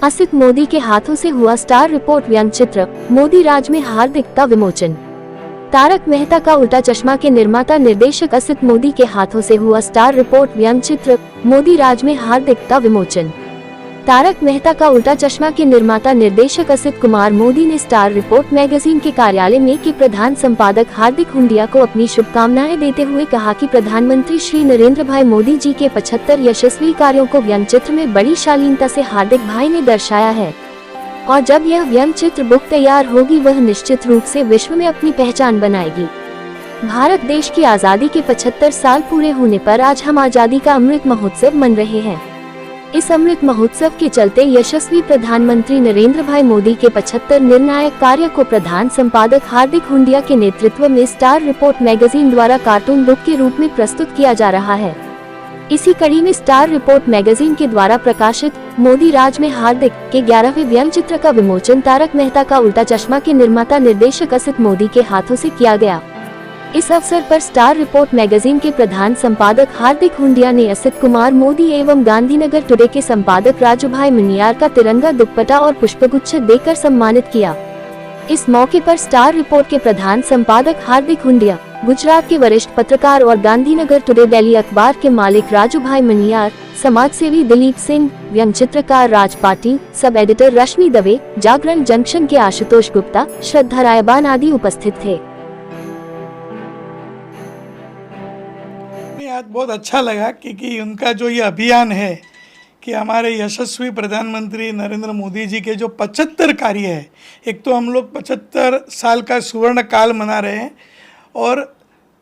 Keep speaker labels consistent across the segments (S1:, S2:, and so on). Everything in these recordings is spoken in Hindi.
S1: असित मोदी के हाथों से हुआ स्टार रिपोर्ट व्यंग्यचित्र, मोदी राज में हार्दिक का विमोचन। तारक मेहता का उल्टा चश्मा के निर्माता निर्देशक असित मोदी के हाथों से हुआ स्टार रिपोर्ट व्यंग्यचित्र, मोदी राज में हार्दिक का विमोचन। तारक मेहता का उल्टा चश्मा के निर्माता निर्देशक असित कुमार मोदी ने स्टार रिपोर्ट मैगजीन के कार्यालय में के प्रधान संपादक हार्दिक हुंडिया को अपनी शुभकामनाएं देते हुए कहा कि प्रधानमंत्री श्री नरेंद्र भाई मोदी जी के 75 यशस्वी कार्यों को व्यंग्यचित्र में बड़ी शालीनता से हार्दिक भाई ने दर्शाया है और जब यह व्यंग्यचित्र बुक तैयार होगी वह निश्चित रूप से विश्व में अपनी पहचान बनाएगी। भारत देश की आज़ादी के 75 साल पूरे होने पर आज हम आज़ादी का अमृत महोत्सव मन रहे हैं। इस अमृत महोत्सव के चलते यशस्वी प्रधानमंत्री नरेंद्र भाई मोदी के 75 निर्णायक कार्य को प्रधान संपादक हार्दिक हुंडिया के नेतृत्व में स्टार रिपोर्ट मैगजीन द्वारा कार्टून बुक के रूप में प्रस्तुत किया जा रहा है। इसी कड़ी में स्टार रिपोर्ट मैगजीन के द्वारा प्रकाशित मोदी राज में हार्दिक के 11वें व्यंग्यचित्र का विमोचन तारक मेहता का उल्टा चश्मा के निर्माता निर्देशक असित मोदी के हाथों से किया गया। इस अवसर पर स्टार रिपोर्ट मैगजीन के प्रधान संपादक हार्दिक हुंडिया ने असित कुमार मोदी एवं गांधीनगर टुडे के संपादक राजूभाई मनियार का तिरंगा दुपट्टा और पुष्पगुच्छ देकर सम्मानित किया। इस मौके पर स्टार रिपोर्ट के प्रधान संपादक हार्दिक हुंडिया, गुजरात के वरिष्ठ पत्रकार और गांधीनगर टुडे डेली अखबार के मालिक राजूभाई मनियार, समाजसेवी दिलीप सिंह, व्यंग्यचित्रकार राज पाटिल, सब एडिटर रश्मि दवे, जागरण जंक्शन के आशुतोष गुप्ता, श्रद्धा रायबान आदि उपस्थित थे।
S2: आज बहुत अच्छा लगा क्योंकि उनका जो ये अभियान है कि हमारे यशस्वी प्रधानमंत्री नरेंद्र मोदी जी के जो 75 कार्य है, एक तो हम लोग 75 साल का सुवर्ण काल मना रहे हैं और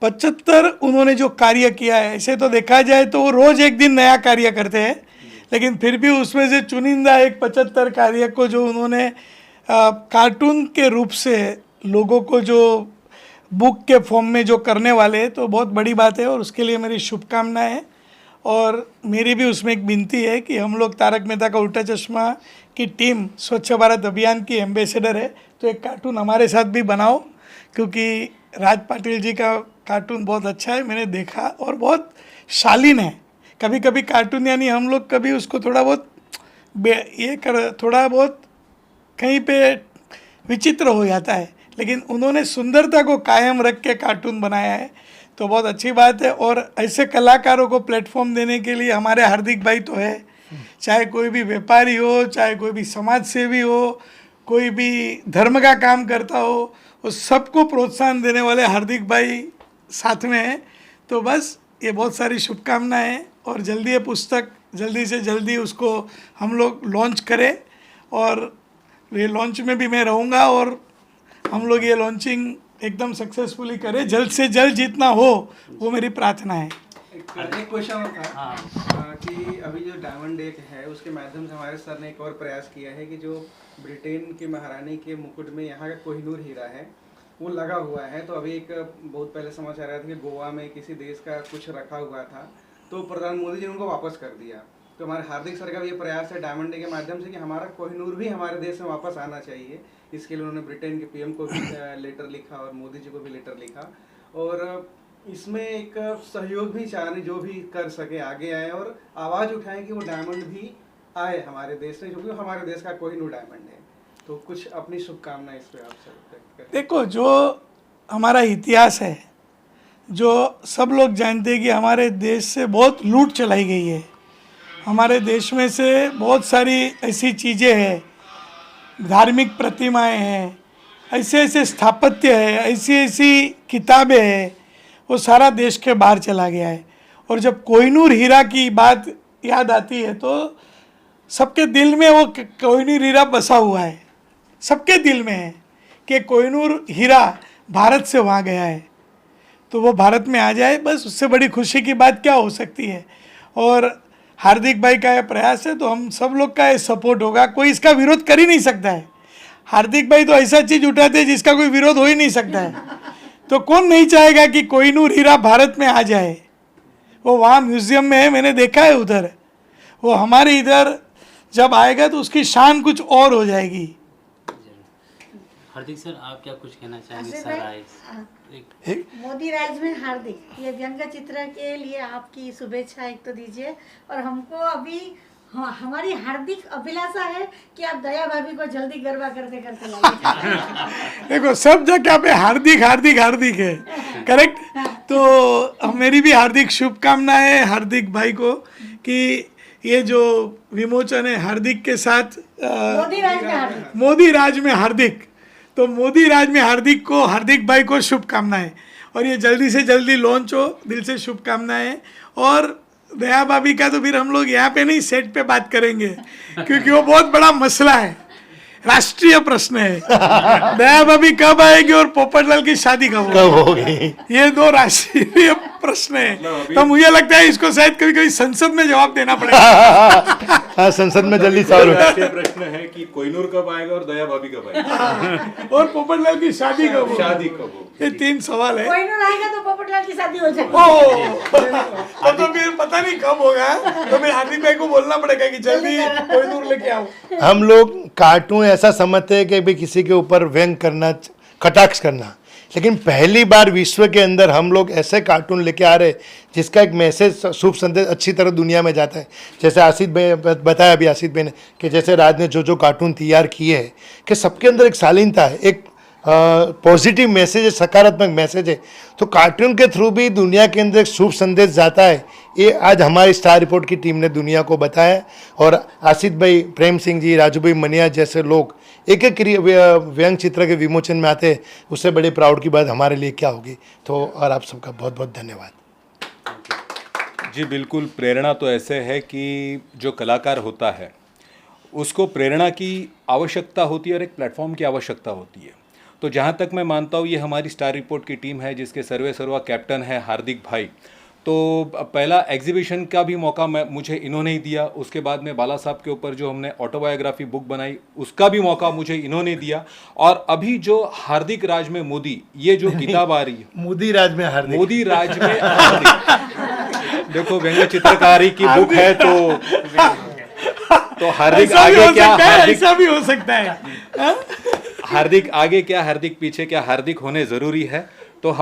S2: 75 उन्होंने जो कार्य किया है, ऐसे तो देखा जाए तो वो रोज़ एक दिन नया कार्य करते हैं, लेकिन फिर भी उसमें से चुनिंदा एक 75 कार्य को जो उन्होंने कार्टून के रूप से लोगों को जो बुक के फॉर्म में जो करने वाले हैं, तो बहुत बड़ी बात है और उसके लिए मेरी शुभकामनाएं हैं। और मेरी भी उसमें एक विनती है कि हम लोग तारक मेहता का उल्टा चश्मा की टीम स्वच्छ भारत अभियान की एम्बेसडर है, तो एक कार्टून हमारे साथ भी बनाओ, क्योंकि राज पाटिल जी का कार्टून बहुत अच्छा है, मैंने देखा और बहुत शालीन है। कभी कभी कार्टून यानी हम लोग कभी उसको थोड़ा बहुत थोड़ा बहुत कहीं पे विचित्र हो जाता है, लेकिन उन्होंने सुंदरता को कायम रख के कार्टून बनाया है, तो बहुत अच्छी बात है। और ऐसे कलाकारों को प्लेटफॉर्म देने के लिए हमारे हार्दिक भाई तो है, चाहे कोई भी व्यापारी हो, चाहे कोई भी समाज सेवी हो, कोई भी धर्म का काम करता हो, उस सबको प्रोत्साहन देने वाले हार्दिक भाई साथ में हैं। तो बस ये बहुत सारी शुभकामनाएं हैं और जल्दी ये पुस्तक जल्दी से जल्दी उसको हम लोग लॉन्च करें और ये लॉन्च में भी मैं रहूँगा और हम लोग ये लॉन्चिंग एकदम सक्सेसफुली करें, जल्द से जल्द जितना हो वो मेरी प्रार्थना है।
S3: एक क्वेश्चन था कि अभी जो डायमंड डे है उसके माध्यम से हमारे सर ने एक और प्रयास किया है कि जो ब्रिटेन की महारानी के मुकुट में यहाँ का कोहिनूर हीरा है वो लगा हुआ है। तो अभी एक बहुत पहले समाचार आया था कि गोवा में किसी देश का कुछ रखा हुआ था, तो प्रधानमंत्री मोदी जी ने उनको वापस कर दिया। तो हमारे हार्दिक सर का भी ये प्रयास है डायमंड डे के माध्यम से कि हमारा कोहिनूर भी हमारे देश में वापस आना चाहिए। इसके लिए उन्होंने ब्रिटेन के पीएम को भी लेटर लिखा और मोदी जी को भी लेटर लिखा और इसमें एक सहयोग भी चाहने जो भी कर सके आगे आए और आवाज़ उठाएं कि वो डायमंड भी आए हमारे देश में, क्योंकि हमारे देश का कोहिनूर डायमंड है। तो कुछ अपनी शुभकामनाएं इस पर आपसे।
S2: देखो, जो हमारा इतिहास है, जो सब लोग जानते हैं कि हमारे देश से बहुत लूट चलाई गई है, हमारे देश में से बहुत सारी ऐसी चीज़ें हैं, धार्मिक प्रतिमाएं हैं, ऐसे ऐसे स्थापत्य है, ऐसी ऐसी किताबें हैं, वो सारा देश के बाहर चला गया है। और जब कोहिनूर हीरा की बात याद आती है तो सबके दिल में वो कोहिनूर हीरा बसा हुआ है, सबके दिल में है कि कोहिनूर हीरा भारत से वहाँ गया है, तो वो भारत में आ जाए, बस उससे बड़ी खुशी की बात क्या हो सकती है। और हार्दिक भाई का ये प्रयास है तो हम सब लोग का ये सपोर्ट होगा, कोई इसका विरोध कर ही नहीं सकता है। हार्दिक भाई तो ऐसा चीज़ उठाते हैं जिसका कोई विरोध हो ही नहीं सकता है, तो कौन नहीं चाहेगा कि कोहिनूर हीरा भारत में आ जाए। वो वहाँ म्यूज़ियम में है, मैंने देखा है उधर, वो हमारे इधर जब आएगा तो उसकी शान कुछ और हो जाएगी।
S4: हार्दिक सर, आप क्या कुछ कहना चाहेंगे? सर आए
S5: मोदी राज में हार्दिक, ये व्यंग्य चित्र के लिए आपकी शुभेच्छा एक तो दीजिए और हमको अभी हाँ, हमारी हार्दिक अभिलाषा है कि आप दया भाभी को जल्दी गरबा करते करते लाइए।
S2: देखो सब जगह पे हार्दिक हार्दिक हार्दिक है, करेक्ट। तो मेरी भी हार्दिक शुभकामनाएं हार्दिक भाई को कि ये जो विमोचन है हार्दिक के साथ
S5: मोदी राज में हार्दिक।
S2: मोदी राज में हार्दिक, तो मोदी राज में हार्दिक को, हार्दिक भाई को शुभकामनाएं, और ये जल्दी से जल्दी लॉन्च हो, दिल से शुभकामनाएं। और दया भाभी का तो फिर हम लोग यहाँ पे नहीं सेट पे बात करेंगे, क्योंकि वो बहुत बड़ा मसला है, राष्ट्रीय प्रश्न है। दया भाभी कब आएगी और पोपटलाल की शादी कब
S6: होगी,
S2: ये दो राष्ट्रीय प्रश्न है। तो मुझे लगता है इसको शायद कभी कभी संसद में जवाब देना पड़ेगा।
S6: हाँ, संसद में जल्दी सॉल्व।
S7: राष्ट्रीय प्रश्न है कि कोहिनूर कब आएगा और दया भाभी कब आएगी,
S2: और पोपटलाल की शादी कब होगी?
S7: शादी कब होगी,
S2: ये 3 सवाल है।
S5: कोहिनूर आएगा तो पोपटलाल की शादी हो जाएगी।
S2: ओह, तो फिर पता नहीं कब होगा, तो फिर हार्दिक भाई को बोलना पड़ेगा कि जल्दी कोहिनूर लेके आओ।
S6: हम लोग कार्टून ऐसा समझते हैं कि भाई किसी के ऊपर व्यंग करना, कटाक्ष करना, लेकिन पहली बार विश्व के अंदर हम लोग ऐसे कार्टून लेके आ रहे जिसका एक मैसेज, शुभ संदेश अच्छी तरह दुनिया में जाता है। जैसे आसिफ भाई बताया अभी, आसिफ भाई ने कि जैसे राज ने जो कार्टून तैयार किए हैं कि सबके अंदर एक शालीनता है, एक पॉजिटिव मैसेज है, सकारात्मक मैसेज है। तो कार्टून के थ्रू भी दुनिया के अंदर एक शुभ संदेश जाता है। ये आज हमारी स्टार रिपोर्ट की टीम ने दुनिया को बताया, और आसिफ भाई, प्रेम सिंह जी, राजू भाई मनिया जैसे लोग एक एक व्यंग चित्र के विमोचन में आते हैं, उससे बड़े प्राउड की बात हमारे लिए क्या होगी। तो और आप सबका बहुत बहुत धन्यवाद।
S7: जी बिल्कुल, प्रेरणा तो ऐसे है कि जो कलाकार होता है उसको प्रेरणा की आवश्यकता होती है और एक प्लेटफॉर्म की आवश्यकता होती है। तो जहाँ तक मैं मानता हूँ ये हमारी स्टार रिपोर्ट की टीम है जिसके सर्वे सर्वा कैप्टन है हार्दिक भाई। तो पहला एग्जीबिशन का भी मौका मुझे इन्होंने ही दिया, उसके बाद में बाला साहब के ऊपर जो हमने ऑटोबायोग्राफी बुक बनाई उसका भी मौका मुझे इन्होंने दिया, और अभी जो हार्दिक राज में मोदी ये जो किताब आ रही है,
S6: मोदी राज में हार्दिक,
S7: मोदी राज में हार्दिक, देखो व्यंग्य चित्रकारी की बुक है तो हार्दिक आगे क्या,
S2: ऐसा भी हो सकता है।
S7: हार्दिक आगे क्या, हार्दिक पीछे क्या, हार्दिक होने ज़रूरी है। तो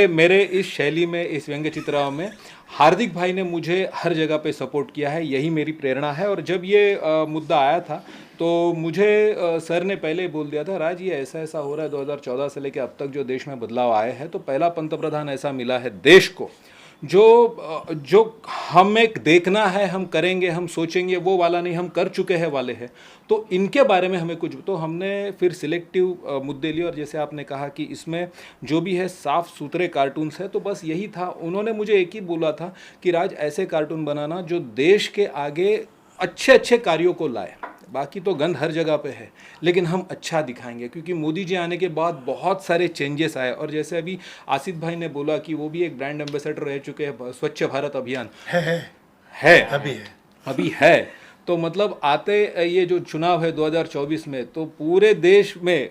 S7: मेरे इस शैली में, इस व्यंग्य चित्रा में हार्दिक भाई ने मुझे हर जगह पे सपोर्ट किया है, यही मेरी प्रेरणा है। और जब ये मुद्दा आया था तो मुझे सर ने पहले ही बोल दिया था, राज ये ऐसा ऐसा हो रहा है, 2014 से लेकर अब तक जो देश में बदलाव आए हैं, तो पहला पंतप्रधान ऐसा मिला है देश को जो हमें देखना है, हम करेंगे, हम सोचेंगे, वो वाला नहीं, हम कर चुके हैं वाले हैं। तो इनके बारे में हमें कुछ, तो हमने फिर सिलेक्टिव मुद्दे लिए, और जैसे आपने कहा कि इसमें जो भी है साफ सुथरे कार्टून्स है, तो बस यही था। उन्होंने मुझे एक ही बोला था कि राज ऐसे कार्टून बनाना जो देश के आगे अच्छे अच्छे कार्यों को लाए, बाकी तो गंद हर जगह पे है, लेकिन हम अच्छा दिखाएंगे। क्योंकि मोदी जी आने के बाद बहुत सारे चेंजेस आए, और जैसे अभी आसिफ भाई ने बोला कि वो भी एक ब्रांड एम्बेसडर रह चुके हैं स्वच्छ भारत अभियान है अभी है। तो मतलब आते ये जो चुनाव है 2024 में, तो पूरे देश में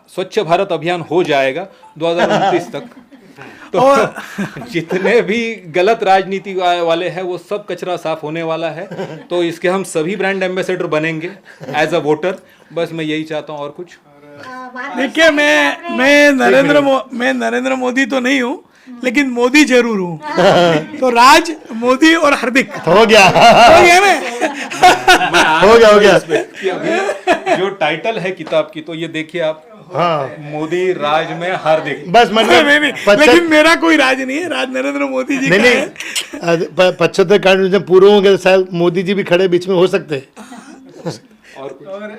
S7: स्वच्छ भारत अभियान हो जाएगा 2029 तक। तो जितने भी गलत राजनीति वाले हैं वो सब कचरा साफ होने वाला है। तो इसके हम सभी ब्रांड एम्बेसडर बनेंगे एज अ वोटर। बस मैं यही चाहता हूँ, और कुछ।
S2: देखिए, मैं नरेंद्र मोदी तो नहीं हूँ, लेकिन मोदी जरूर हूँ। तो राज, मोदी और हार्दिक
S6: हो गया हो गया
S7: कि अभी जो टाइटल है किताब की, तो ये देखिए आप,
S6: हाँ,
S7: मोदी राज में हार्दिक।
S6: बस मतलब
S2: नहीं, लेकिन मेरा कोई राज नहीं है, राज नरेंद्र मोदी जी का है।
S6: 75 कार्ड जब पूरे होंगे तो शायद मोदी जी भी खड़े बीच में हो सकते हैं।
S3: और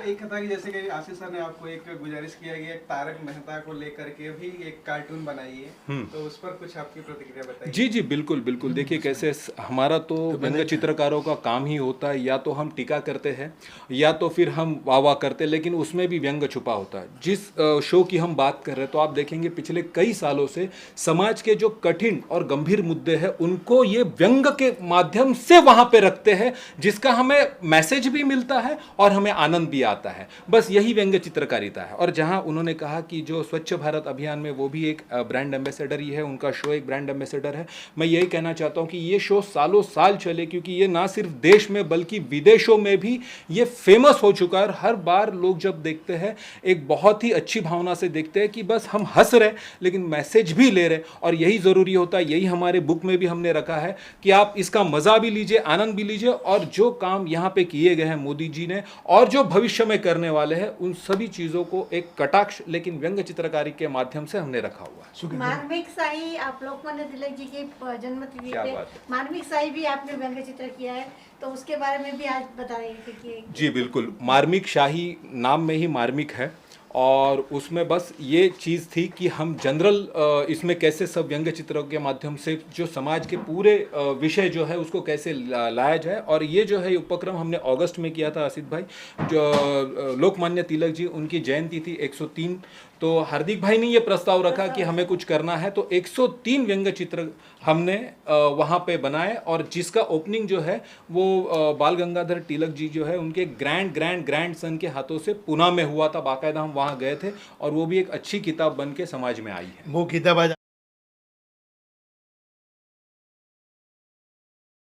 S3: एक था कि जैसे कि आशीष सर ने आपको एक गुजारिश किया कि एक तारक मेहता को लेकर के भी एक कार्टून बनाइए, तो उस पर कुछ आपकी प्रतिक्रिया बताइए।
S7: जी जी बिल्कुल बिल्कुल। देखिए कैसे हमारा तो व्यंग्य चित्रकारों का काम ही होता है, या तो हम टीका करते हैं या तो फिर हम वाह करते हैं, लेकिन उसमें भी व्यंग्य छुपा होता है। जिस शो की हम बात कर रहे हैं, तो आप देखेंगे पिछले कई सालों से समाज के जो कठिन और गंभीर मुद्दे हैं उनको ये व्यंग्य के माध्यम से वहाँ पे रखते हैं, जिसका हमें मैसेज भी मिलता है और हमें आनंद भी आता है। बस यही व्यंग्य चित्रकारिता है। और जहां उन्होंने कहा कि जो स्वच्छ भारत अभियान में वो भी एक ब्रांड एम्बेसडर ही है, उनका शो एक ब्रांड एम्बेसडर है, मैं यही कहना चाहता हूं कि ये शो सालों साल चले, क्योंकि ये ना सिर्फ देश में बल्कि विदेशों में भी ये फेमस हो चुका है। और हर बार लोग जब देखते हैं एक बहुत ही अच्छी भावना से देखते हैं कि बस हम हंस रहे लेकिन मैसेज भी ले रहे, और यही ज़रूरी होता है। यही हमारे बुक में भी हमने रखा है कि आप इसका मज़ा भी लीजिए, आनंद भी लीजिए, और जो काम यहाँ पे किए गए हैं मोदी जी ने और जो भविष्य में करने वाले हैं उन सभी चीज़ों को एक कटाक्ष लेकिन व्यंग्य चित्रकारी के माध्यम से हमने रखा हुआ है।
S5: मार्मिक शाही, आप लोकमान्य तिलक जी के जन्मतिथि
S7: क्या
S5: पे
S7: बात है।
S5: मार्मिक शाही भी आपने व्यंग्य चित्र किया है, तो उसके बारे में भी आज बता रहे थे कि
S7: जी बिल्कुल, मार्मिक शाही नाम में ही मार्मिक है, और उसमें बस ये चीज़ थी कि हम जनरल इसमें कैसे सब व्यंग्य चित्रों के माध्यम से जो समाज के पूरे विषय जो है उसको कैसे लाया जाए। और ये जो है उपक्रम हमने अगस्त में किया था असित भाई, जो लोकमान्य तिलक जी उनकी जयंती थी 103, तो हार्दिक भाई ने ये प्रस्ताव रखा कि हमें कुछ करना है, तो 103 व्यंग्य चित्र हमने वहाँ पे बनाए, और जिसका ओपनिंग जो है वो बाल गंगाधर तिलक जी जो है उनके ग्रैंड सन के हाथों से पुणे में हुआ था। बाकायदा हम वहाँ गए थे और वो भी एक अच्छी किताब बन के समाज में आई है।
S6: वो किताब आज